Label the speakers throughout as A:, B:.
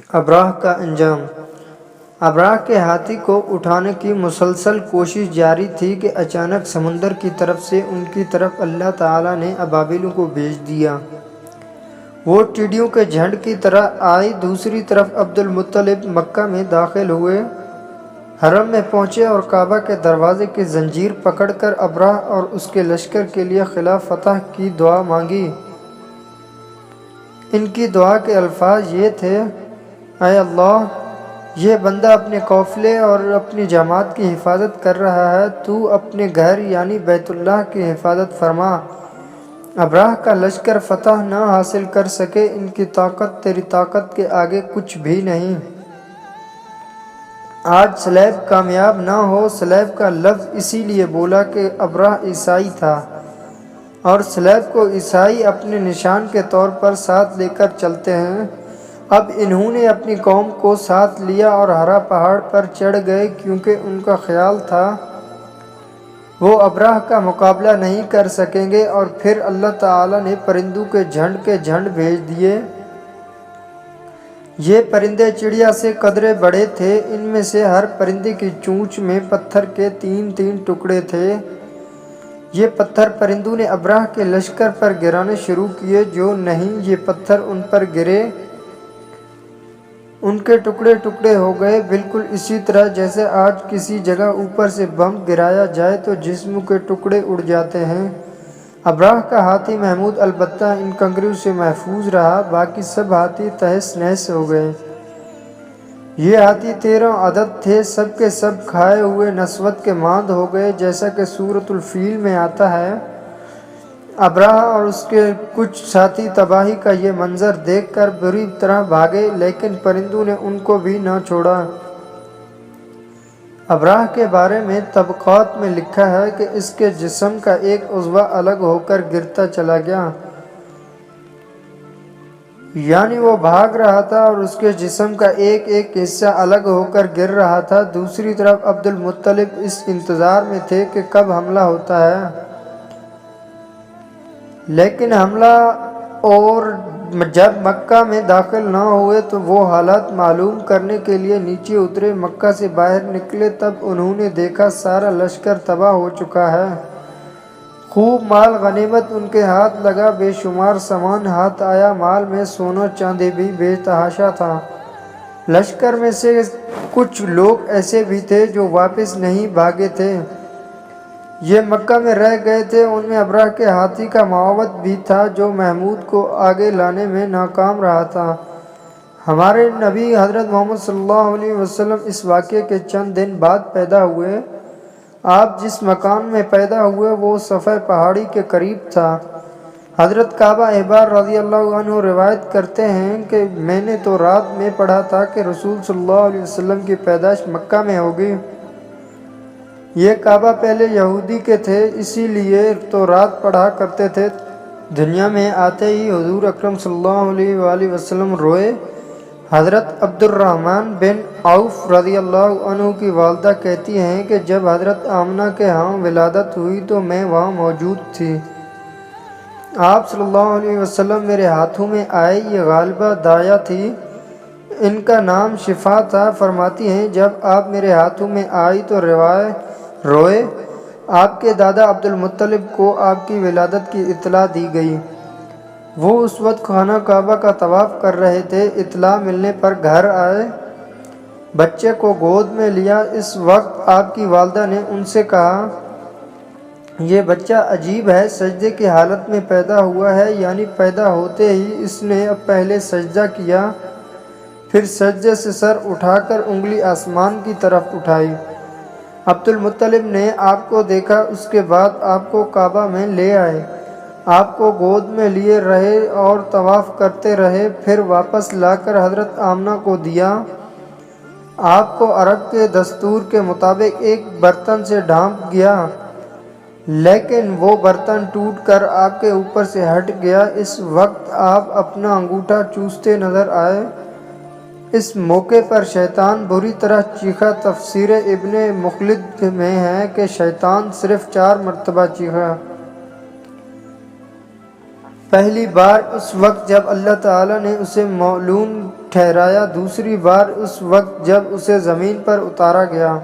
A: ابراہ کا انجام۔ ابراہ کے ہاتھی کو اٹھانے کی مسلسل کوشش جاری تھی کہ اچانک سمندر کی طرف سے ان کی طرف اللہ تعالیٰ نے ابابیلوں کو بھیج دیا۔ وہ ٹڈیوں کے جھنڈ کی طرح آئی۔ دوسری طرف عبد المطلب مکہ میں داخل ہوئے، حرم میں پہنچے اور کعبہ کے دروازے کی زنجیر پکڑ کر ابراہ اور اس کے لشکر کے لیے خلا فتح کی دعا مانگی۔ ان کی دعا کے الفاظ یہ تھے: اے اللہ، یہ بندہ اپنے قافلے اور اپنی جماعت کی حفاظت کر رہا ہے، تو اپنے گھر یعنی بیت اللہ کی حفاظت فرما۔ ابراہ کا لشکر فتح نہ حاصل کر سکے، ان کی طاقت تیری طاقت کے آگے کچھ بھی نہیں۔ آج سلیب کامیاب نہ ہو۔ سلیب کا لفظ اسی لیے بولا کہ ابراہ عیسائی تھا، اور سلیب کو عیسائی اپنے نشان کے طور پر ساتھ لے کر چلتے ہیں۔ اب انہوں نے اپنی قوم کو ساتھ لیا اور ہرا پہاڑ پر چڑھ گئے، کیونکہ ان کا خیال تھا وہ ابراہ کا مقابلہ نہیں کر سکیں گے، اور پھر اللہ تعالیٰ نے پرندوں کے جھنڈ بھیج دیے۔ یہ پرندے چڑیا سے قدرے بڑے تھے، ان میں سے ہر پرندے کی چونچ میں پتھر کے 3 ٹکڑے تھے۔ یہ پتھر پرندوں نے ابراہ کے لشکر پر گرانے شروع کیے، جو نہیں یہ پتھر ان پر گرے، ان کے ٹکڑے ہو گئے، بالکل اسی طرح جیسے آج کسی جگہ اوپر سے بم گرایا جائے تو جسم کے ٹکڑے اڑ جاتے ہیں۔ ابراہ کا ہاتھی محمود البتہ ان کنکریوں سے محفوظ رہا، باقی سب ہاتھی تہس نہس ہو گئے۔ یہ ہاتھی 13 عدد تھے، سب کے سب کھائے ہوئے نسوت کے ماند ہو گئے، جیسا کہ سورۃ الفیل میں آتا ہے۔ ابراہ اور اس کے کچھ ساتھی تباہی کا یہ منظر دیکھ کر بری طرح بھاگے، لیکن پرندوں نے ان کو بھی نہ چھوڑا۔ ابراہ کے بارے میں طبقات میں لکھا ہے کہ اس کے جسم کا ایک عضو الگ ہو کر گرتا چلا گیا، یعنی وہ بھاگ رہا تھا اور اس کے جسم کا ایک حصہ الگ ہو کر گر رہا تھا۔ دوسری طرف عبد المطلب اس انتظار میں تھے کہ کب حملہ ہوتا ہے، لیکن حملہ اور جب مکہ میں داخل نہ ہوئے تو وہ حالات معلوم کرنے کے لیے نیچے اترے۔ مکہ سے باہر نکلے تب انہوں نے دیکھا سارا لشکر تباہ ہو چکا ہے، خوب مال غنیمت ان کے ہاتھ لگا، بے شمار سامان ہاتھ آیا، مال میں سونا چاندی بھی بے تحاشا تھا۔ لشکر میں سے کچھ لوگ ایسے بھی تھے جو واپس نہیں بھاگے تھے، یہ مکہ میں رہ گئے تھے۔ ان میں ابراہ کے ہاتھی کا معاوض بھی تھا، جو محمود کو آگے لانے میں ناکام رہا تھا۔ ہمارے نبی حضرت محمد صلی اللہ علیہ وسلم اس واقعے کے چند دن بعد پیدا ہوئے۔ آپ جس مکان میں پیدا ہوئے وہ صفا پہاڑی کے قریب تھا۔ حضرت کعبہ احبار رضی اللہ عنہ روایت کرتے ہیں کہ میں نے تو رات میں پڑھا تھا کہ رسول صلی اللہ علیہ وسلم کی پیدائش مکہ میں ہوگی۔ یہ کعبہ پہلے یہودی کے تھے، اسی لیے تو رات پڑھا کرتے تھے۔ دنیا میں آتے ہی حضور اکرم صلی اللہ علیہ وآلہ وسلم روئے۔ حضرت عبد الرحمن بن عوف رضی اللہ عنہ کی والدہ کہتی ہیں کہ جب حضرت آمنہ کے ہاں ولادت ہوئی تو میں وہاں موجود تھی۔ آپ صلی اللہ علیہ وسلم میرے ہاتھوں میں آئے، یہ غالبہ دایا تھی، ان کا نام شفا تھا۔ فرماتی ہیں جب آپ میرے ہاتھوں میں آئی تو روئے۔ آپ کے دادا عبد المطلب کو آپ کی ولادت کی اطلاع دی گئی۔ وہ اس وقت خانہ کعبہ کا طواف کر رہے تھے۔ اطلاع ملنے پر گھر آئے، بچے کو گود میں لیا۔ اس وقت آپ کی والدہ نے ان سے کہا، یہ بچہ عجیب ہے، سجدے کی حالت میں پیدا ہوا ہے، یعنی پیدا ہوتے ہی اس نے پہلے سجدہ کیا، پھر سجدے سے سر اٹھا کر انگلی آسمان کی طرف اٹھائی۔ عبد المطلب نے آپ کو دیکھا، اس کے بعد آپ کو کعبہ میں لے آئے، آپ کو گود میں لیے رہے اور طواف کرتے رہے، پھر واپس لا کر حضرت آمنہ کو دیا۔ آپ کو عرب کے دستور کے مطابق ایک برتن سے ڈھانپ گیا، لیکن وہ برتن ٹوٹ کر آپ کے اوپر سے ہٹ گیا۔ اس وقت آپ اپنا انگوٹھا چوستے نظر آئے۔ اس موقع پر شیطان بری طرح چیخا۔ تفسیر ابن مخلد میں ہے کہ شیطان صرف 4 مرتبہ چیخا۔ پہلی بار اس وقت جب اللہ تعالیٰ نے اسے معلوم ٹھہرایا، دوسری بار اس وقت جب اسے زمین پر اتارا گیا،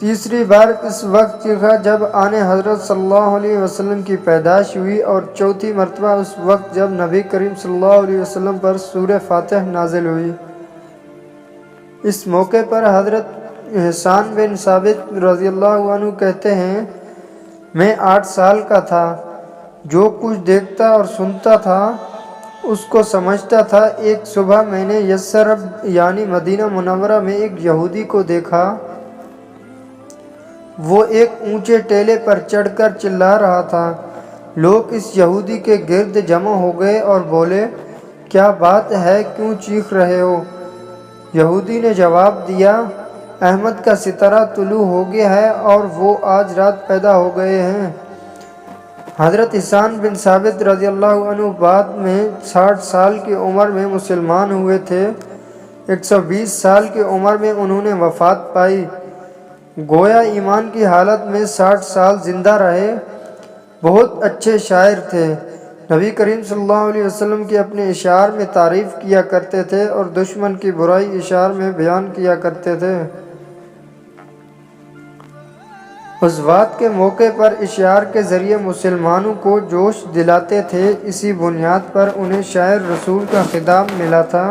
A: تیسری بار اس وقت چیخا جب آن حضرت صلی اللہ علیہ وسلم کی پیدائش ہوئی، اور چوتھی مرتبہ اس وقت جب نبی کریم صلی اللہ علیہ وسلم پر سورہ فاتح نازل ہوئی۔ اس موقع پر حضرت حسان بن ثابت رضی اللہ عنہ کہتے ہیں، میں 8 سال کا تھا، جو کچھ دیکھتا اور سنتا تھا اس کو سمجھتا تھا۔ ایک صبح میں نے یثرب یعنی مدینہ منورہ میں ایک یہودی کو دیکھا، وہ ایک اونچے ٹیلے پر چڑھ کر چلا رہا تھا۔ لوگ اس یہودی کے گرد جمع ہو گئے اور بولے، کیا بات ہے، کیوں چیخ رہے ہو؟ یہودی نے جواب دیا، احمد کا ستارہ طلوع ہو گیا ہے اور وہ آج رات پیدا ہو گئے ہیں۔ حضرت حسان بن ثابت رضی اللہ عنہ بعد میں 60 سال کی عمر میں مسلمان ہوئے تھے۔ 120 سال کی عمر میں انہوں نے وفات پائی، گویا ایمان کی حالت میں 60 سال زندہ رہے۔ بہت اچھے شاعر تھے، نبی کریم صلی اللہ علیہ وسلم کی اپنے اشعار میں تعریف کیا کرتے تھے اور دشمن کی برائی اشعار میں بیان کیا کرتے تھے۔ غزوات کے موقع پر اشعار کے ذریعے مسلمانوں کو جوش دلاتے تھے، اسی بنیاد پر انہیں شاعر رسول کا خطاب ملا تھا۔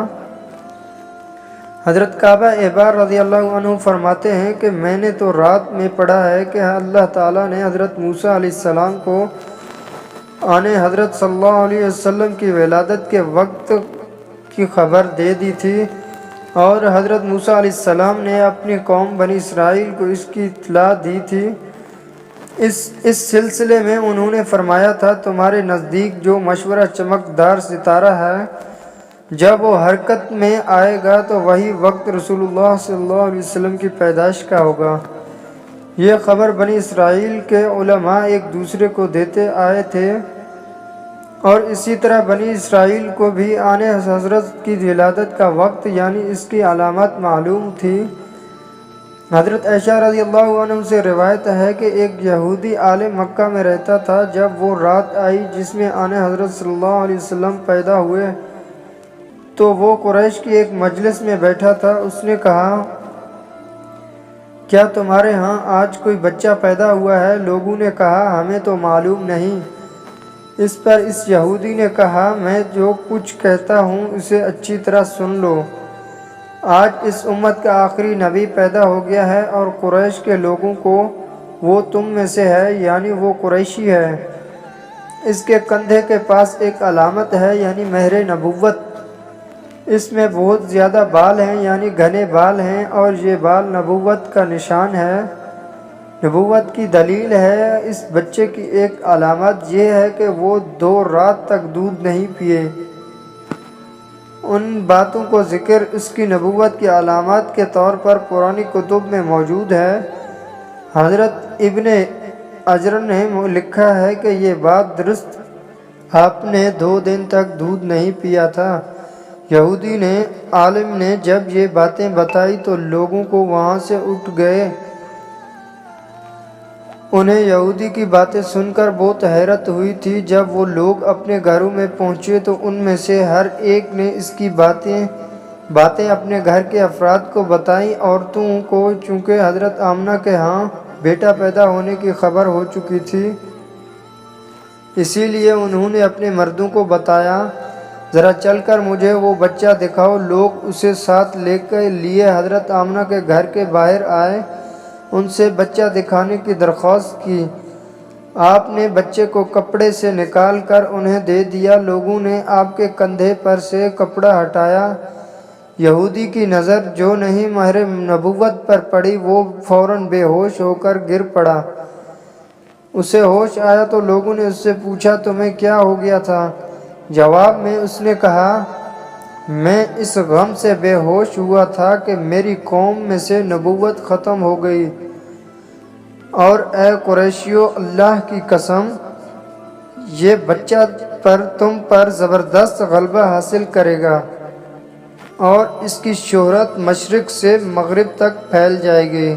A: حضرت کعبہ احبار رضی اللہ عنہ فرماتے ہیں کہ میں نے تو رات میں پڑھا ہے کہ اللہ تعالیٰ نے حضرت موسیٰ علیہ السلام کو آن حضرت صلی اللہ علیہ وسلم کی ولادت کے وقت کی خبر دے دی تھی، اور حضرت موسیٰ علیہ السلام نے اپنی قوم بنی اسرائیل کو اس کی اطلاع دی تھی۔ اس سلسلے میں انہوں نے فرمایا تھا، تمہارے نزدیک جو مشورہ چمکدار ستارہ ہے، جب وہ حرکت میں آئے گا تو وہی وقت رسول اللہ صلی اللہ علیہ وسلم کی پیدائش کا ہوگا۔ یہ خبر بنی اسرائیل کے علماء ایک دوسرے کو دیتے آئے تھے، اور اسی طرح بنی اسرائیل کو بھی آن حضرت کی ولادت کا وقت یعنی اس کی علامت معلوم تھی۔ حضرت عائشہ رضی اللہ عنہ سے روایت ہے کہ ایک یہودی عالم مکہ میں رہتا تھا، جب وہ رات آئی جس میں آن حضرت صلی اللہ علیہ وسلم پیدا ہوئے تو وہ قریش کی ایک مجلس میں بیٹھا تھا۔ اس نے کہا، کیا تمہارے ہاں آج کوئی بچہ پیدا ہوا ہے؟ لوگوں نے کہا، ہمیں تو معلوم نہیں۔ اس پر اس یہودی نے کہا، میں جو کچھ کہتا ہوں اسے اچھی طرح سن لو۔ آج اس امت کا آخری نبی پیدا ہو گیا ہے، اور قریش کے لوگوں کو وہ تم میں سے ہے، یعنی وہ قریشی ہے۔ اس کے کندھے کے پاس ایک علامت ہے، یعنی مہر نبوت۔ اس میں بہت زیادہ بال ہیں، یعنی گھنے بال ہیں، اور یہ بال نبوت کا نشان ہے، نبوت کی دلیل ہے۔ اس بچے کی ایک علامت یہ ہے کہ وہ 2 رات تک دودھ نہیں پیے۔ ان باتوں کو ذکر اس کی نبوت کی علامات کے طور پر پرانی کتب میں موجود ہے۔ حضرت ابن اجر نے لکھا ہے کہ یہ بات درست، آپ نے 2 دن تک دودھ نہیں پیا تھا۔ یہودی نے عالم نے جب یہ باتیں بتائی تو لوگوں کو وہاں سے اٹھ گئے۔ انہیں یہودی کی باتیں سن کر بہت حیرت ہوئی تھی۔ جب وہ لوگ اپنے گھروں میں پہنچے تو ان میں سے ہر ایک نے اس کی باتیں اپنے گھر کے افراد کو بتائیں۔ عورتوں کو چونکہ حضرت آمنہ کے ہاں بیٹا پیدا ہونے کی خبر ہو چکی تھی، اسی لیے انہوں نے اپنے مردوں کو بتایا، ذرا چل کر مجھے وہ بچہ دکھاؤ۔ لوگ اسے ساتھ لے لیے حضرت آمنہ کے گھر کے باہر آئے، ان سے بچہ دکھانے کی درخواست کی۔ آپ نے بچے کو کپڑے سے نکال کر انہیں دے دیا۔ لوگوں نے آپ کے کندھے پر سے کپڑا ہٹایا۔ یہودی کی نظر جو نہیں مہر نبوت پر پڑی، وہ فوراً بے ہوش ہو کر گر پڑا۔ اسے ہوش آیا تو لوگوں نے اس سے پوچھا، تمہیں کیا ہو گیا تھا؟ جواب میں اس نے کہا، میں اس غم سے بے ہوش ہوا تھا کہ میری قوم میں سے نبوت ختم ہو گئی، اور اے قریشیو، اللہ کی قسم، یہ بچہ تم پر زبردست غلبہ حاصل کرے گا، اور اس کی شہرت مشرق سے مغرب تک پھیل جائے گی۔